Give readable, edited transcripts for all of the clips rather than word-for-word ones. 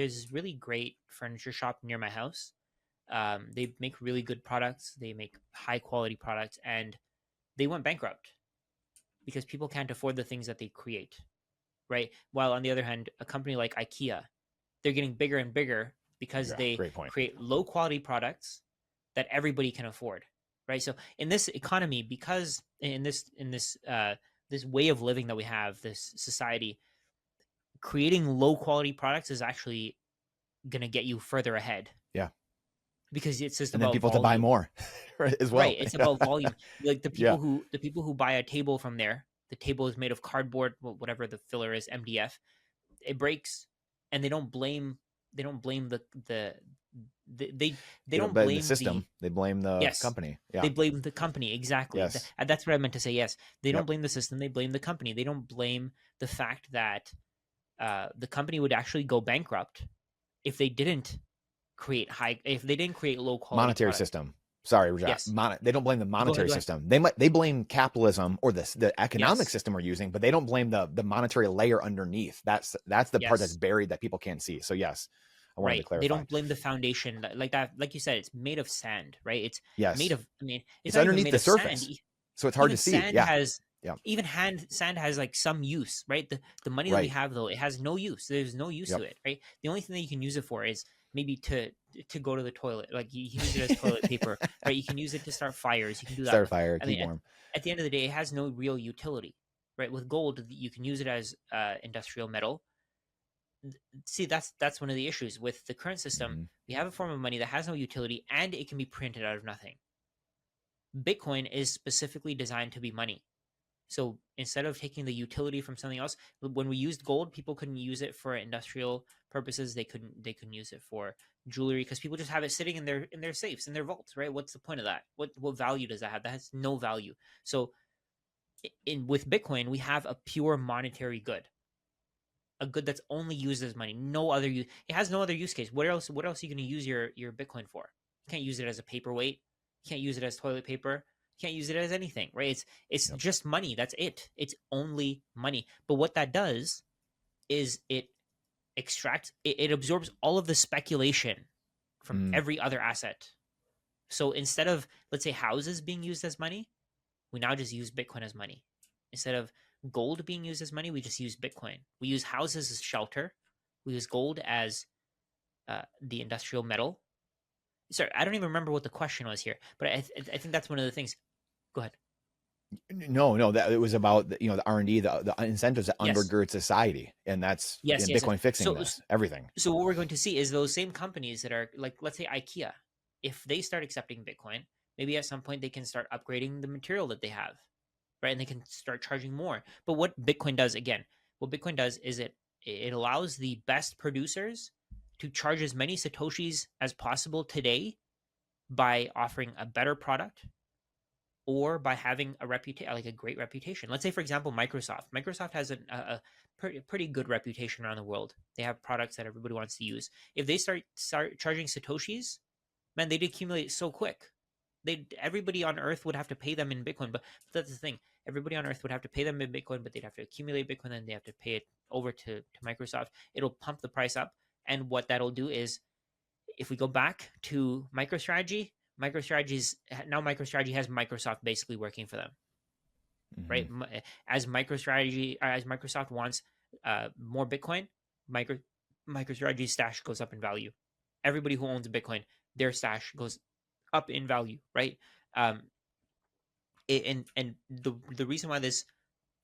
there's this really great furniture shop near my house. They make really good products. They make high quality products, and they went bankrupt because people can't afford the things that they create, right? While on the other hand, a company like IKEA, they're getting bigger and bigger because Yeah, they great point. create low quality products that everybody can afford, right? So in this economy, because this way of living that we have, this society, creating low quality products is actually going to get you further ahead Yeah. because it's just And then about people to buy volume. more right, as well. Right, it's about volume. Like Yeah. the people who buy a table from there, the table is made of cardboard, whatever the filler is, MDF. It breaks, and they don't blame the they They don't don't blame the blame system. They blame the yes, company. Yeah. they blame the company, exactly. Yes. That's what I meant to say. Yes, they don't Yep. blame the system, they blame the company. They don't blame the fact that the company would actually go bankrupt if they didn't if they didn't create low quality Monetary products. system. Sorry, Rajat. Yes, They don't blame the go ahead, monetary go ahead. system. They blame capitalism or the economic Yes, system we're using, but they don't blame the monetary layer underneath. That's the part that's yes. buried that people can't see. So yes, I wanted to Right. They clarify. don't blame the foundation like that. Like you said, it's made of sand, right? It's made Yes, of, I mean, it's it's not even underneath made the of sand. surface, so it's hard Even to see. sand Yeah. has, Yeah. even sand has like some use, right? The money that we Right. have though, it has no use. There's no use to Yep. it, right? The only thing that you can use it for is maybe to go to the toilet. Like you can use it as toilet paper, right? You can use it to start fires. You can do that Start a with. fire, I keep mean, warm. at the end of the day, it has no real utility, right? With gold, you can use it as industrial metal. See, that's one of the issues with the current system. Mm-hmm. We have a form of money that has no utility and it can be printed out of nothing. Bitcoin is specifically designed to be money. So instead of taking the utility from something else, when we used gold, people couldn't use it for industrial purposes. They couldn't use it for jewelry because people just have it sitting in their safes, in their vaults, right? What's the point of that? What value does that have? That has no value. So in with Bitcoin, we have a pure monetary good, a good that's only used as money. No other use. It has no other use case. What else are you going to use your Bitcoin for? You can't use it as a paperweight. You can't use it as toilet paper. You can't use it as anything, right? It's Yep. just money. That's it. It's only money. But what that does is it absorbs all of the speculation from Mm. every other asset. So instead of, let's say, houses being used as money, we now just use Bitcoin as money. Instead of gold being used as money, we just use Bitcoin. We use houses as shelter. We use gold as the industrial metal. Sorry, I don't even remember what the question was here, but I think that's one of the things. Go ahead. No, that it was about the R&D, the incentives that Yes, undergird society, and that's yes, yes, yes. Bitcoin fixing So, this everything. so what we're going to see is those same companies that are like, let's say IKEA, if they start accepting Bitcoin, maybe at some point they can start upgrading the material that they have, right? And they can start charging more. But what Bitcoin does, again, what Bitcoin does is it allows the best producers to charge as many satoshis as possible today by offering a better product or by having a reputation, like a great reputation. Let's say, for example, Microsoft. Microsoft has a pretty good reputation around the world. They have products that everybody wants to use. If they start charging satoshis, man, they'd accumulate so quick. Everybody on Earth would have to pay them in Bitcoin, but that's the thing. Everybody on Earth would have to pay them in Bitcoin, but they'd have to accumulate Bitcoin, and they have to pay it over to Microsoft. It'll pump the price up, and what that'll do is, if we go back to MicroStrategy, MicroStrategy has Microsoft basically working for them, Mm-hmm. right? As Microsoft wants more Bitcoin, micro MicroStrategy's stash goes up in value. Everybody who owns Bitcoin, their stash goes up in value, right? Um, and the reason why this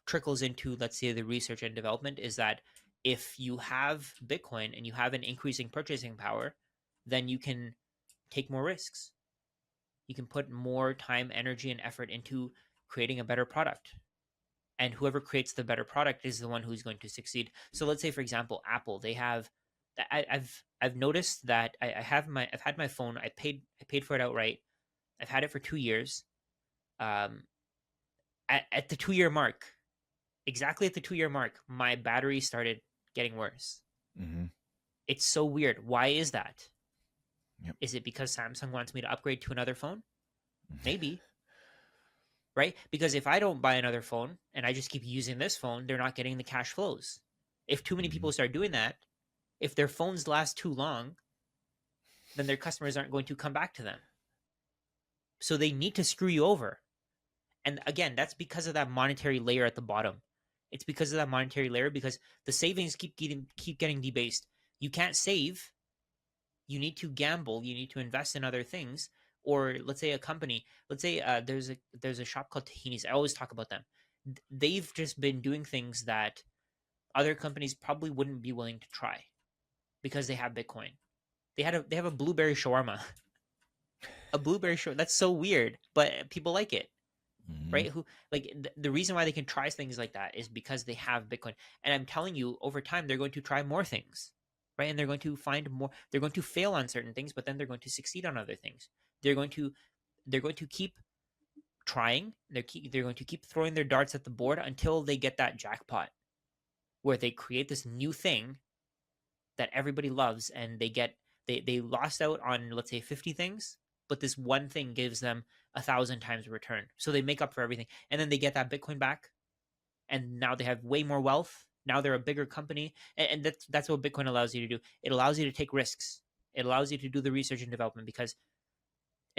trickles into, let's say, the research and development is that if you have Bitcoin and you have an increasing purchasing power, then you can take more risks. You can put more time, energy, and effort into creating a better product. And whoever creates the better product is the one who's going to succeed. So let's say, for example, Apple, they have, I've noticed that I've had my phone. I paid for it outright. I've had it for 2 years. Um, at the 2 year mark, exactly at the 2 year mark, my battery started getting worse. Mm-hmm. It's so weird. Why is that? Yep. Is it because Samsung wants me to upgrade to another phone? Maybe. Right? Because if I don't buy another phone and I just keep using this phone, they're not getting the cash flows. If too many Mm-hmm. people start doing that, If their phones last too long, then their customers aren't going to come back to them. So they need to screw you over. And again, that's because of that monetary layer at the bottom. It's because of that monetary layer, because the savings keep getting debased. You can't save. You need to gamble. You need to invest in other things. Or let's say a company. Let's say there's a shop called Tahini's. I always talk about them. They've just been doing things that other companies probably wouldn't be willing to try because they have Bitcoin. They have a blueberry shawarma. A blueberry shawarma. That's so weird, but people like it. Mm-hmm. Right? Who like the reason why they can try things like that is because they have Bitcoin. And I'm telling you, over time they're going to try more things, right? And they're going to find more. They're going to fail on certain things, but then they're going to succeed on other things. They're going to keep trying. They're going to keep throwing their darts at the board until they get that jackpot, where they create this new thing that everybody loves, and they lost out on, let's say, 50 things, but this one thing gives them 1,000 times return, so they make up for everything, and then they get that Bitcoin back, and now they have way more wealth. Now they're a bigger company, and that's what Bitcoin allows you to do. It allows you to take risks. It allows you to do the research and development, because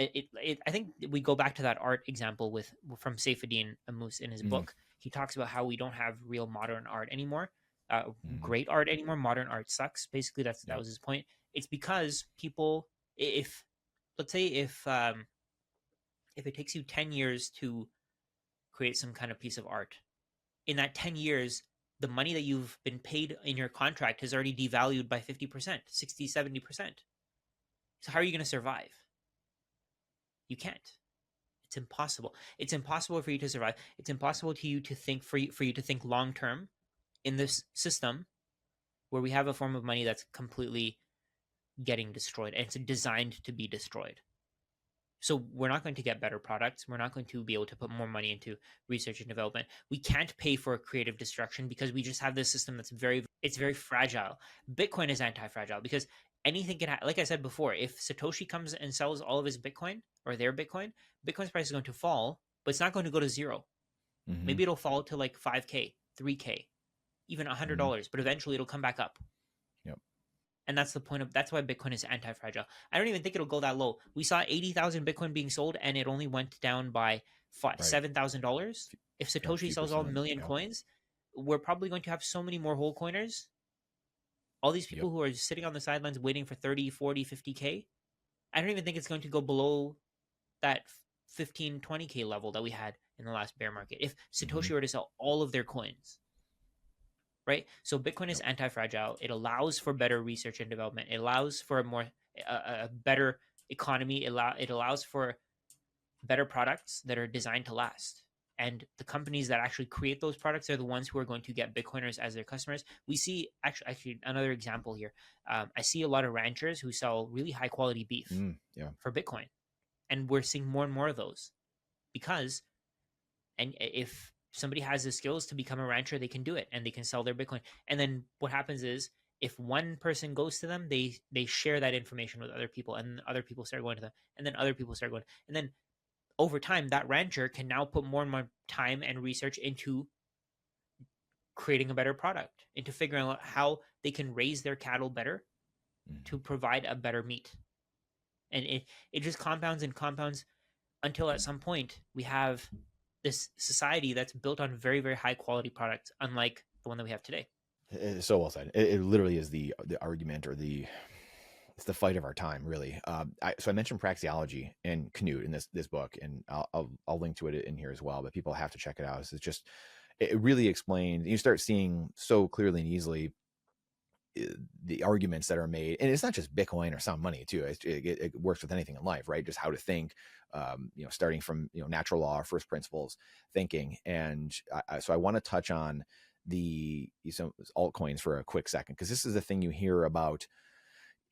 I think we go back to that art example from Saifuddin Amus in his Mm-hmm. book. He talks about how we don't have real modern art anymore, Mm-hmm. great art anymore. Modern art sucks. Basically, that Yep. was his point. It's because people, if let's say if it takes you 10 years to create some kind of piece of art, in that 10 years, the money that you've been paid in your contract has already devalued by 50%, 60, 70%. So how are you going to survive? You can't. It's impossible. It's impossible for you to survive. It's impossible to you to think for you to think long term in this system where we have a form of money that's completely getting destroyed, and it's designed to be destroyed. So we're not going to get better products. We're not going to be able to put more money into research and development. We can't pay for creative destruction because we just have this system that's very fragile. Bitcoin is anti-fragile because anything can happen. Like I said before, if Satoshi comes and sells all of his Bitcoin or their Bitcoin, Bitcoin's price is going to fall, but it's not going to go to zero. Mm-hmm. Maybe it'll fall to like 5K, 3K, even Mm-hmm. $100, but eventually it'll come back up. Yep. And that's why Bitcoin is anti-fragile. I don't even think it'll go that low. We saw 80,000 Bitcoin being sold, and it only went down by Right. $7,000. If Yep. Satoshi Few sells all a percent. million Yep. coins, we're probably going to have so many more whole coiners. All these Yep. people who are sitting on the sidelines waiting for 30, 40, 50K, I don't even think it's going to go below that 15, 20K level that we had in the last bear market if Mm-hmm. Satoshi were to sell all of their coins. Right? So Bitcoin is Yep. anti-fragile. It allows for better research and development. It allows for a better economy. It allows for better products that are designed to last. And the companies that actually create those products are the ones who are going to get Bitcoiners as their customers. We see actually another example here. I see a lot of ranchers who sell really high quality beef Yeah. for Bitcoin, and we're seeing more and more of those because and if somebody has the skills to become a rancher, they can do it and they can sell their Bitcoin. And then what happens is if one person goes to them, they share that information with other people, and other people start going to them, and then other people start going, and then over time that rancher can now put more and more time and research into creating a better product, into figuring out how they can raise their cattle better Mm-hmm. to provide a better meat. And it just compounds and compounds until at some point we have this society that's built on very, very high quality products, unlike the one that we have today. It's so well said. It literally is the argument, or it's the fight of our time, really. So I mentioned praxeology and Canute in this book, and I'll link to it in here as well. But people have to check it out. It's just, it really explains. You start seeing so clearly and easily the arguments that are made, and it's not just Bitcoin or sound money too. It works with anything in life, right? Just how to think, starting from natural law, first principles thinking. And so I want to touch on some altcoins for a quick second, because this is the thing you hear about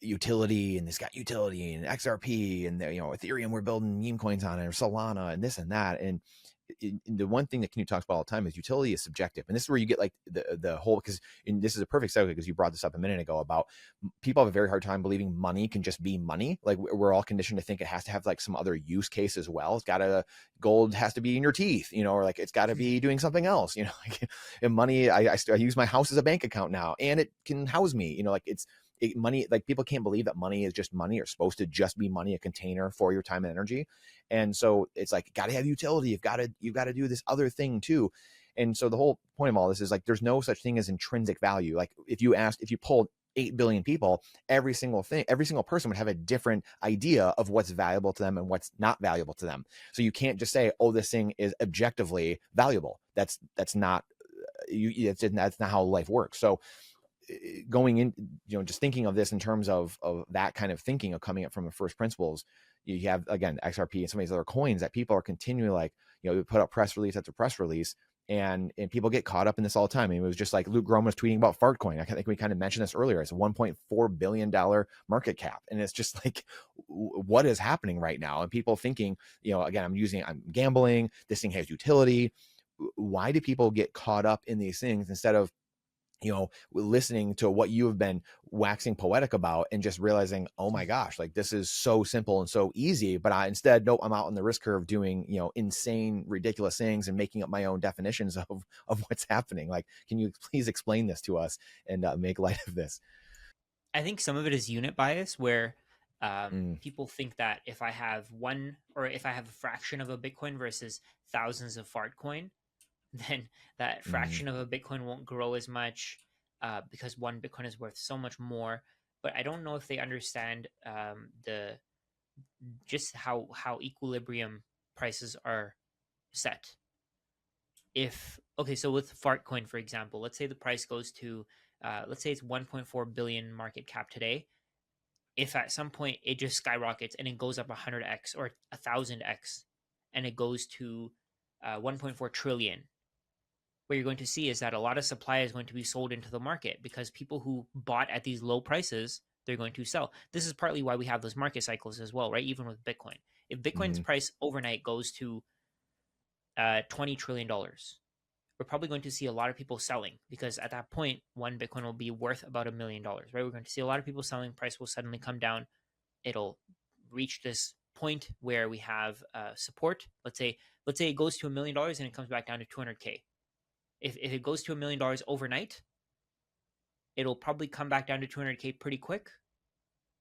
utility, and it's got utility and XRP and Ethereum, we're building meme coins on it, or Solana and this and that. And the one thing that Canute talks about all the time is utility is subjective. And this is where you get like the whole, because this is a perfect segue, because you brought this up a minute ago about people have a very hard time believing money can just be money. Like we're all conditioned to think it has to have like some other use case as well. It's got to, gold has to be in your teeth, or like it's got to be doing something else, like, and money, I use my house as a bank account now, and it can house me, like money, like people can't believe that money is just money, or supposed to just be money, a container for your time and energy. And so it's like, got to have utility. You've got to do this other thing too. And so the whole point of all this is like, there's no such thing as intrinsic value. Like if you polled 8 billion people, every single person would have a different idea of what's valuable to them and what's not valuable to them. So you can't just say, oh, this thing is objectively valuable. That's not that's not how life works. So going in, just thinking of this in terms of that kind of thinking, of coming up from the first principles, you have, again, XRP and some of these other coins that people are continually like, put up press release after press release, and people get caught up in this all the time. I mean, it was just like Luke Grohm was tweeting about Fartcoin. I think we kind of mentioned this earlier. It's a $1.4 billion market cap. And it's just like, what is happening right now? And people thinking, again, I'm gambling, this thing has utility. Why do people get caught up in these things instead of listening to what you have been waxing poetic about and just realizing, oh my gosh, like this is so simple and so easy, but nope, I'm out on the risk curve doing, insane, ridiculous things and making up my own definitions of what's happening. Like, can you please explain this to us and make light of this? I think some of it is unit bias, where people think that if I have a fraction of a Bitcoin versus thousands of Fartcoin, then that fraction of a Bitcoin won't grow as much, because one Bitcoin is worth so much more. But I don't know if they understand the just how equilibrium prices are set. So with Fartcoin, for example, let's say the price goes to, let's say it's 1.4 billion market cap today. If at some point it just skyrockets and it goes up 100x or 1000x, and it goes to 1.4 trillion, what you're going to see is that a lot of supply is going to be sold into the market, because people who bought at these low prices, they're going to sell. This is partly why we have those market cycles as well, right? Even with Bitcoin. If Bitcoin's price overnight goes to $20 trillion, we're probably going to see a lot of people selling, because at that point, one Bitcoin will be worth about $1 million, right? We're going to see a lot of people selling. Price will suddenly come down. It'll reach this point where we have support. Let's say it goes to $1 million and it comes back down to 200K. If it goes to $1 million overnight, it'll probably come back down to 200K pretty quick.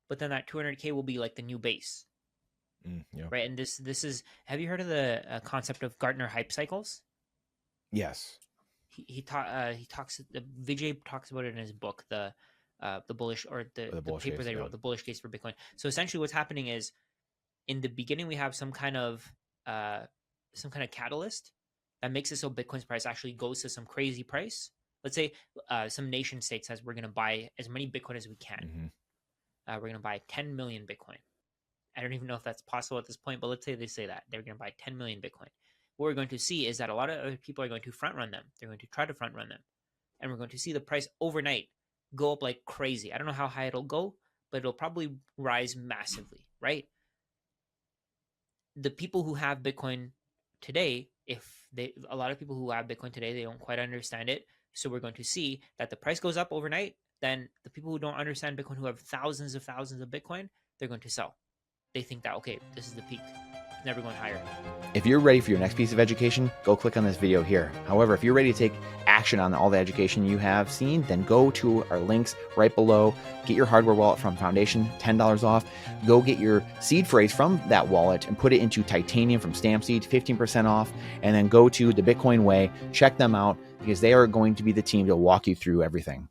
But then that 200K will be like the new base, right? And this is, have you heard of the concept of Gartner hype cycles? Yes. Vijay talks about it in his book, the bullish, or the paper that he wrote, The Bullish Case for Bitcoin. So essentially what's happening is, in the beginning, we have some kind of catalyst that makes it so Bitcoin's price actually goes to some crazy price. Let's say some nation state says, we're going to buy as many Bitcoin as we can. We're going to buy 10 million Bitcoin. I don't even know if that's possible at this point, but let's say they say that they're going to buy 10 million Bitcoin. What we're going to see is that a lot of other people are going to front run them. They're going to try to front run them. And we're going to see the price overnight go up like crazy. I don't know how high it'll go, but it'll probably rise massively, right? The people who have Bitcoin today, a lot of people who have Bitcoin today, they don't quite understand it. So we're going to see that the price goes up overnight. Then the people who don't understand Bitcoin, who have thousands of Bitcoin, they're going to sell. They think that, okay, this is the peak. It's never going higher. If you're ready for your next piece of education, go click on this video here. However, if you're ready to take action on all the education you have seen, then go to our links right below. Get your hardware wallet from Foundation, $10 off. Go get your seed phrase from that wallet and put it into titanium from Stampseed, 15% off. And then go to the Bitcoin Way. Check them out, because they are going to be the team to walk you through everything.